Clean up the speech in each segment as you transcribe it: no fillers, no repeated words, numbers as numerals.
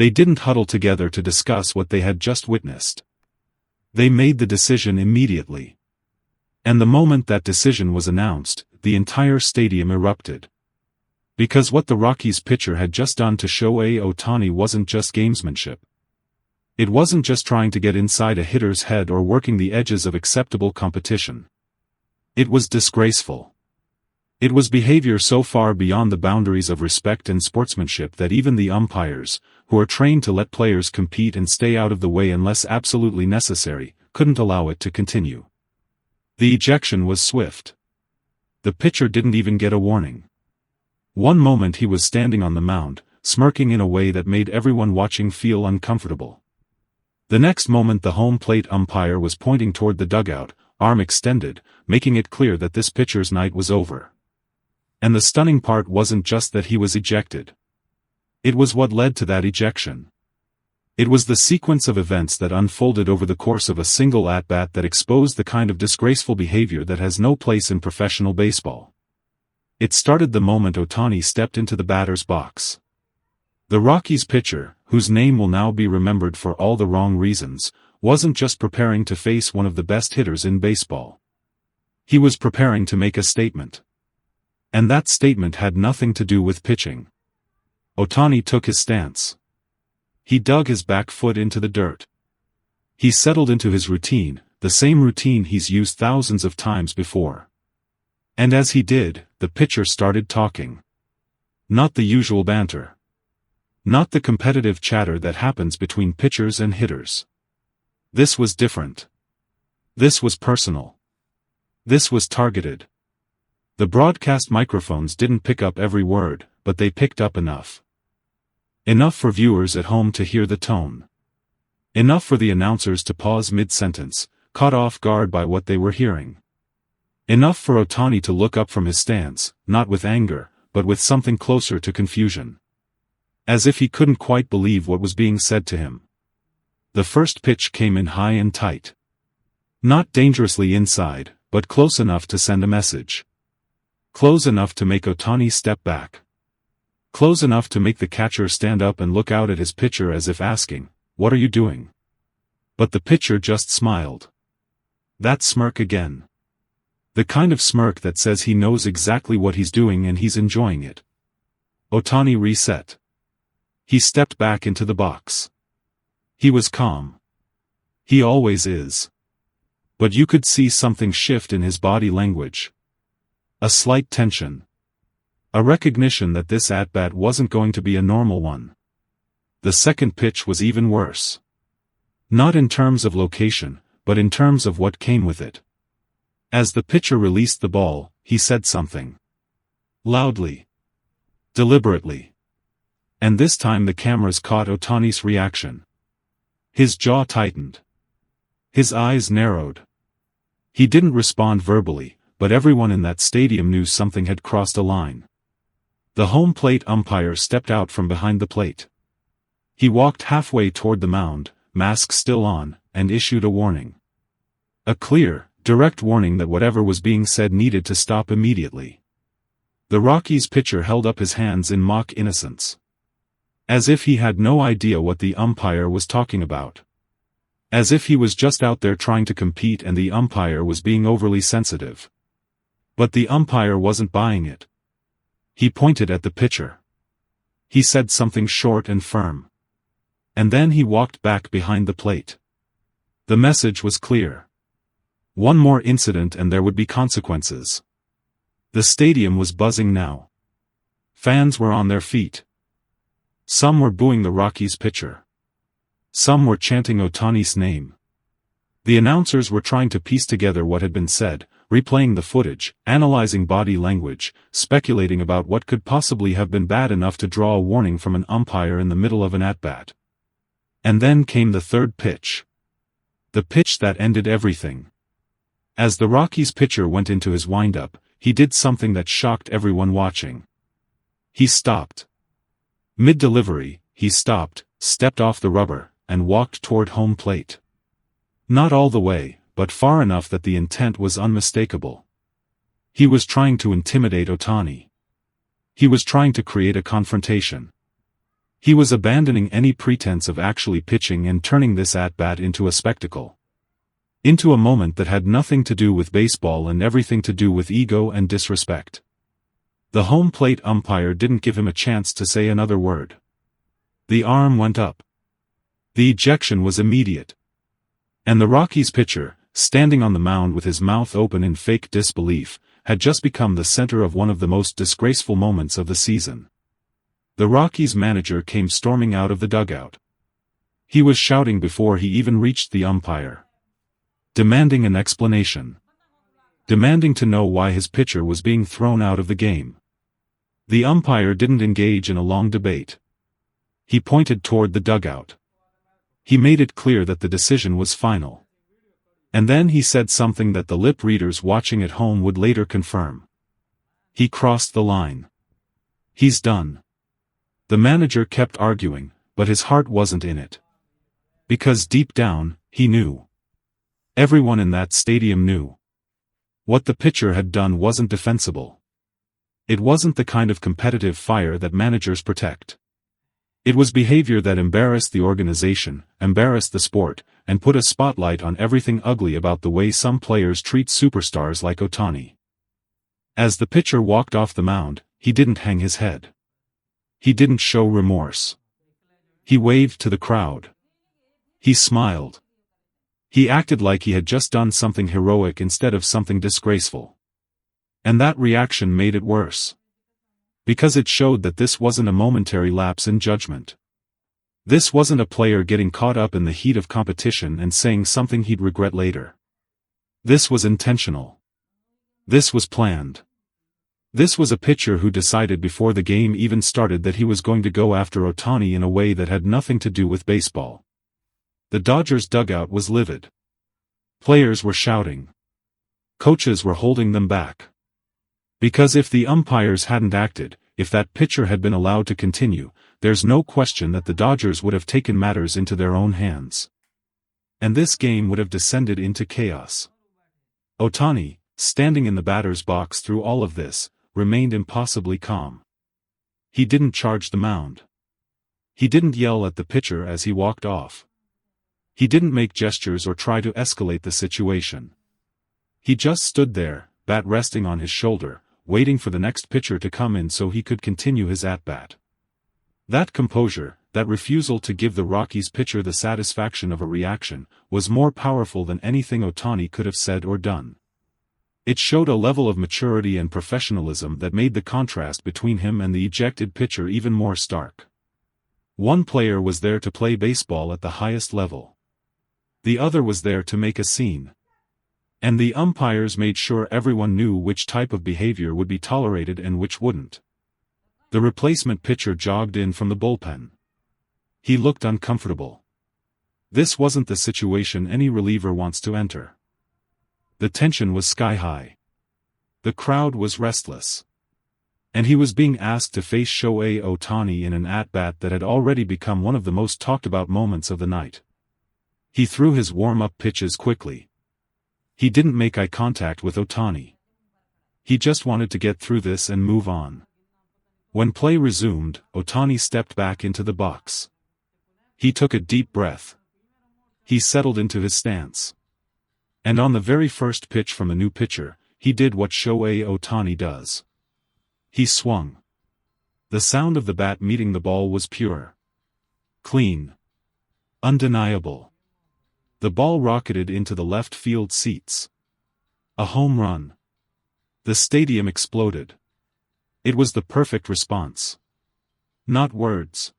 They didn't huddle together to discuss what they had just witnessed. They made the decision immediately. And the moment that decision was announced, the entire stadium erupted. Because what the Rockies pitcher had just done to Shohei Ohtani wasn't just gamesmanship. It wasn't just trying to get inside a hitter's head or working the edges of acceptable competition. It was disgraceful. It was behavior so far beyond the boundaries of respect and sportsmanship that even the umpires, who are trained to let players compete and stay out of the way unless absolutely necessary, couldn't allow it to continue. The ejection was swift. The pitcher didn't even get a warning. One moment he was standing on the mound, smirking in a way that made everyone watching feel uncomfortable. The next moment the home plate umpire was pointing toward the dugout, arm extended, making it clear that this pitcher's night was over. And the stunning part wasn't just that he was ejected. It was what led to that ejection. It was the sequence of events that unfolded over the course of a single at-bat that exposed the kind of disgraceful behavior that has no place in professional baseball. It started the moment Ohtani stepped into the batter's box. The Rockies pitcher, whose name will now be remembered for all the wrong reasons, wasn't just preparing to face one of the best hitters in baseball. He was preparing to make a statement. And that statement had nothing to do with pitching. Ohtani took his stance. He dug his back foot into the dirt. He settled into his routine, the same routine he's used thousands of times before. And as he did, the pitcher started talking. Not the usual banter. Not the competitive chatter that happens between pitchers and hitters. This was different. This was personal. This was targeted. The broadcast microphones didn't pick up every word, but they picked up enough. Enough for viewers at home to hear the tone. Enough for the announcers to pause mid-sentence, caught off guard by what they were hearing. Enough for Ohtani to look up from his stance, not with anger, but with something closer to confusion. As if he couldn't quite believe what was being said to him. The first pitch came in high and tight. Not dangerously inside, but close enough to send a message. Close enough to make Ohtani step back. Close enough to make the catcher stand up and look out at his pitcher as if asking, "What are you doing?" But the pitcher just smiled. That smirk again. The kind of smirk that says he knows exactly what he's doing and he's enjoying it. Ohtani reset. He stepped back into the box. He was calm. He always is. But you could see something shift in his body language. A slight tension. A recognition that this at-bat wasn't going to be a normal one. The second pitch was even worse. Not in terms of location, but in terms of what came with it. As the pitcher released the ball, he said something. Loudly. Deliberately. And this time the cameras caught Ohtani's reaction. His jaw tightened. His eyes narrowed. He didn't respond verbally, but everyone in that stadium knew something had crossed a line. The home plate umpire stepped out from behind the plate. He walked halfway toward the mound, mask still on, and issued a warning. A clear, direct warning that whatever was being said needed to stop immediately. The Rockies pitcher held up his hands in mock innocence. As if he had no idea what the umpire was talking about. As if he was just out there trying to compete and the umpire was being overly sensitive. But the umpire wasn't buying it. He pointed at the pitcher. He said something short and firm. And then he walked back behind the plate. The message was clear. One more incident and there would be consequences. The stadium was buzzing now. Fans were on their feet. Some were booing the Rockies pitcher. Some were chanting Ohtani's name. The announcers were trying to piece together what had been said, replaying the footage, analyzing body language, speculating about what could possibly have been bad enough to draw a warning from an umpire in the middle of an at-bat. And then came the third pitch. The pitch that ended everything. As the Rockies pitcher went into his windup, he did something that shocked everyone watching. He stopped. Mid-delivery, he stopped, stepped off the rubber, and walked toward home plate. Not all the way, but far enough that the intent was unmistakable. He was trying to intimidate Ohtani. He was trying to create a confrontation. He was abandoning any pretense of actually pitching and turning this at-bat into a spectacle. Into a moment that had nothing to do with baseball and everything to do with ego and disrespect. The home plate umpire didn't give him a chance to say another word. The arm went up. The ejection was immediate. And the Rockies pitcher, standing on the mound with his mouth open in fake disbelief, had just become the center of one of the most disgraceful moments of the season. The Rockies manager came storming out of the dugout. He was shouting before he even reached the umpire. Demanding an explanation. Demanding to know why his pitcher was being thrown out of the game. The umpire didn't engage in a long debate. He pointed toward the dugout. He made it clear that the decision was final. And then he said something that the lip readers watching at home would later confirm. He crossed the line. He's done. The manager kept arguing, but his heart wasn't in it. Because deep down, he knew. Everyone in that stadium knew. What the pitcher had done wasn't defensible. It wasn't the kind of competitive fire that managers protect. It was behavior that embarrassed the organization, embarrassed the sport, and put a spotlight on everything ugly about the way some players treat superstars like Ohtani. As the pitcher walked off the mound, he didn't hang his head. He didn't show remorse. He waved to the crowd. He smiled. He acted like he had just done something heroic instead of something disgraceful. And that reaction made it worse. Because it showed that this wasn't a momentary lapse in judgment. This wasn't a player getting caught up in the heat of competition and saying something he'd regret later. This was intentional. This was planned. This was a pitcher who decided before the game even started that he was going to go after Ohtani in a way that had nothing to do with baseball. The Dodgers' dugout was livid. Players were shouting. Coaches were holding them back. Because if the umpires hadn't acted, if that pitcher had been allowed to continue, there's no question that the Dodgers would have taken matters into their own hands. And this game would have descended into chaos. Ohtani, standing in the batter's box through all of this, remained impossibly calm. He didn't charge the mound. He didn't yell at the pitcher as he walked off. He didn't make gestures or try to escalate the situation. He just stood there, bat resting on his shoulder, waiting for the next pitcher to come in so he could continue his at-bat. That composure, that refusal to give the Rockies pitcher the satisfaction of a reaction, was more powerful than anything Ohtani could have said or done. It showed a level of maturity and professionalism that made the contrast between him and the ejected pitcher even more stark. One player was there to play baseball at the highest level. The other was there to make a scene. And the umpires made sure everyone knew which type of behavior would be tolerated and which wouldn't. The replacement pitcher jogged in from the bullpen. He looked uncomfortable. This wasn't the situation any reliever wants to enter. The tension was sky-high. The crowd was restless. And he was being asked to face Shohei Ohtani in an at-bat that had already become one of the most talked-about moments of the night. He threw his warm-up pitches quickly. He didn't make eye contact with Ohtani. He just wanted to get through this and move on. When play resumed, Ohtani stepped back into the box. He took a deep breath. He settled into his stance. And on the very first pitch from a new pitcher, he did what Shohei Ohtani does. He swung. The sound of the bat meeting the ball was pure. Clean. Undeniable. The ball rocketed into the left field seats. A home run. The stadium exploded. It was the perfect response. Not words.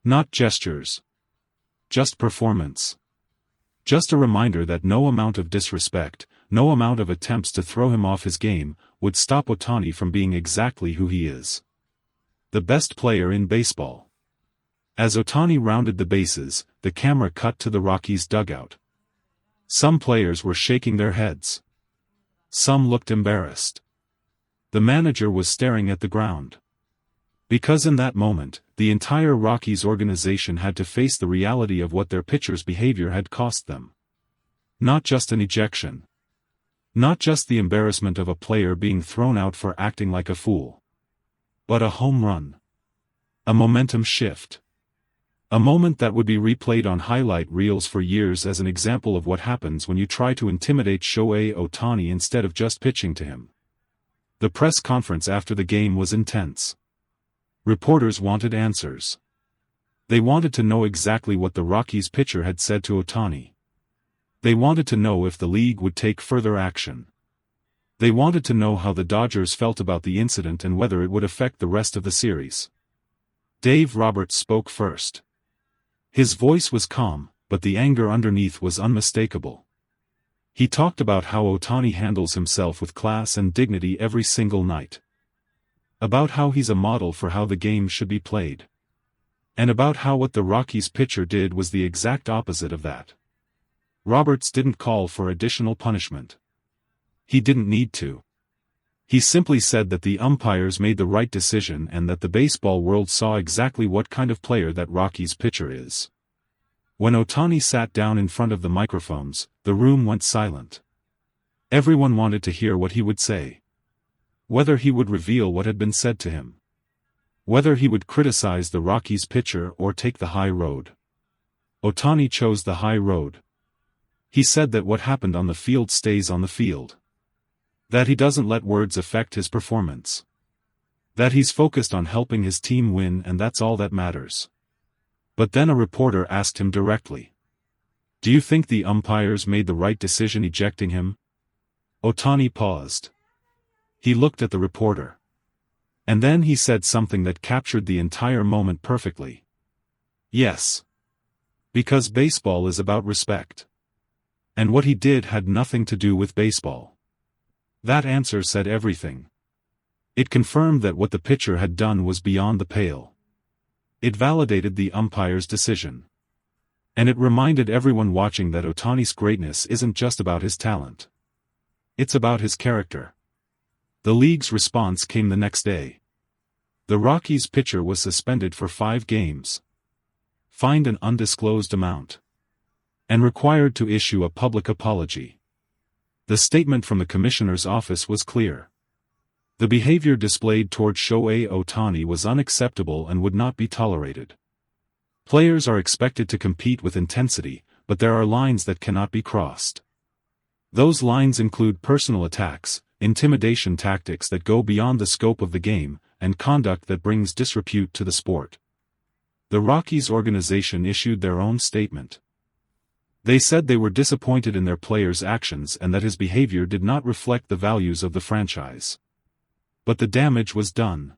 Not gestures. Just performance. Just a reminder that no amount of disrespect, no amount of attempts to throw him off his game, would stop Ohtani from being exactly who he is. The best player in baseball. As Ohtani rounded the bases, the camera cut to the Rockies' dugout. Some players were shaking their heads. Some looked embarrassed. The manager was staring at the ground. Because in that moment, the entire Rockies organization had to face the reality of what their pitcher's behavior had cost them. Not just an ejection. Not just the embarrassment of a player being thrown out for acting like a fool. But a home run. A momentum shift. A moment that would be replayed on highlight reels for years as an example of what happens when you try to intimidate Shohei Ohtani instead of just pitching to him. The press conference after the game was intense. Reporters wanted answers. They wanted to know exactly what the Rockies pitcher had said to Ohtani. They wanted to know if the league would take further action. They wanted to know how the Dodgers felt about the incident and whether it would affect the rest of the series. Dave Roberts spoke first. His voice was calm, but the anger underneath was unmistakable. He talked about how Ohtani handles himself with class and dignity every single night. About how he's a model for how the game should be played. And about how what the Rockies pitcher did was the exact opposite of that. Roberts didn't call for additional punishment. He didn't need to. He simply said that the umpires made the right decision and that the baseball world saw exactly what kind of player that Rockies pitcher is. When Ohtani sat down in front of the microphones, the room went silent. Everyone wanted to hear what he would say. Whether he would reveal what had been said to him. Whether he would criticize the Rockies pitcher or take the high road. Ohtani chose the high road. He said that what happened on the field stays on the field. That he doesn't let words affect his performance. That he's focused on helping his team win and that's all that matters. But then a reporter asked him directly. Do you think the umpires made the right decision ejecting him? Ohtani paused. He looked at the reporter. And then he said something that captured the entire moment perfectly. Yes. Because baseball is about respect. And what he did had nothing to do with baseball. That answer said everything. It confirmed that what the pitcher had done was beyond the pale. It validated the umpire's decision. And it reminded everyone watching that Ohtani's greatness isn't just about his talent. It's about his character. The league's response came the next day. The Rockies pitcher was suspended for 5 games. Fined an undisclosed amount. And required to issue a public apology. The statement from the commissioner's office was clear. The behavior displayed toward Shohei Ohtani was unacceptable and would not be tolerated. Players are expected to compete with intensity, but there are lines that cannot be crossed. Those lines include personal attacks, intimidation tactics that go beyond the scope of the game, and conduct that brings disrepute to the sport. The Rockies organization issued their own statement. They said they were disappointed in their player's actions and that his behavior did not reflect the values of the franchise. But the damage was done.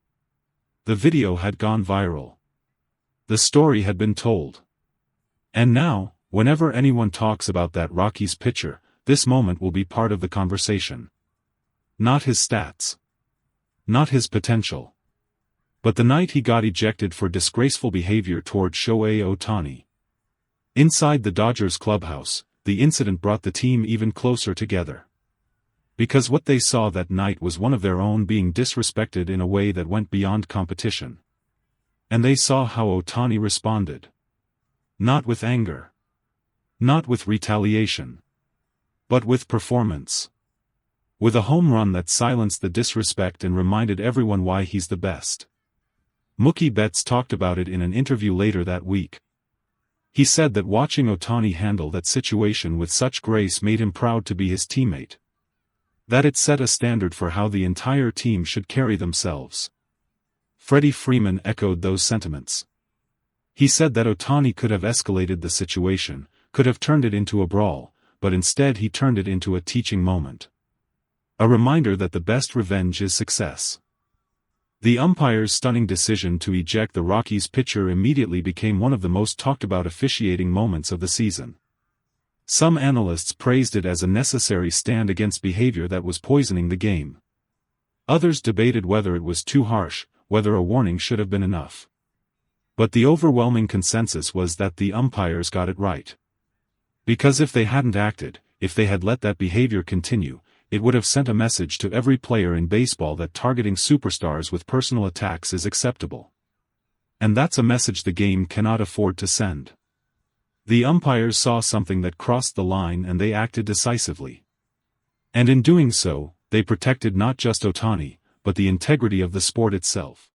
The video had gone viral. The story had been told. And now, whenever anyone talks about that Rockies pitcher, this moment will be part of the conversation. Not his stats. Not his potential. But the night he got ejected for disgraceful behavior toward Shohei Ohtani. Inside the Dodgers clubhouse, the incident brought the team even closer together. Because what they saw that night was one of their own being disrespected in a way that went beyond competition. And they saw how Ohtani responded. Not with anger. Not with retaliation. But with performance. With a home run that silenced the disrespect and reminded everyone why he's the best. Mookie Betts talked about it in an interview later that week. He said that watching Ohtani handle that situation with such grace made him proud to be his teammate. That it set a standard for how the entire team should carry themselves. Freddie Freeman echoed those sentiments. He said that Ohtani could have escalated the situation, could have turned it into a brawl, but instead he turned it into a teaching moment. A reminder that the best revenge is success. The umpire's stunning decision to eject the Rockies pitcher immediately became one of the most talked about officiating moments of the season. Some analysts praised it as a necessary stand against behavior that was poisoning the game. Others debated whether it was too harsh, whether a warning should have been enough. But the overwhelming consensus was that the umpires got it right. Because if they hadn't acted, if they had let that behavior continue, it would have sent a message to every player in baseball that targeting superstars with personal attacks is acceptable. And that's a message the game cannot afford to send. The umpires saw something that crossed the line and they acted decisively. And in doing so, they protected not just Ohtani, but the integrity of the sport itself.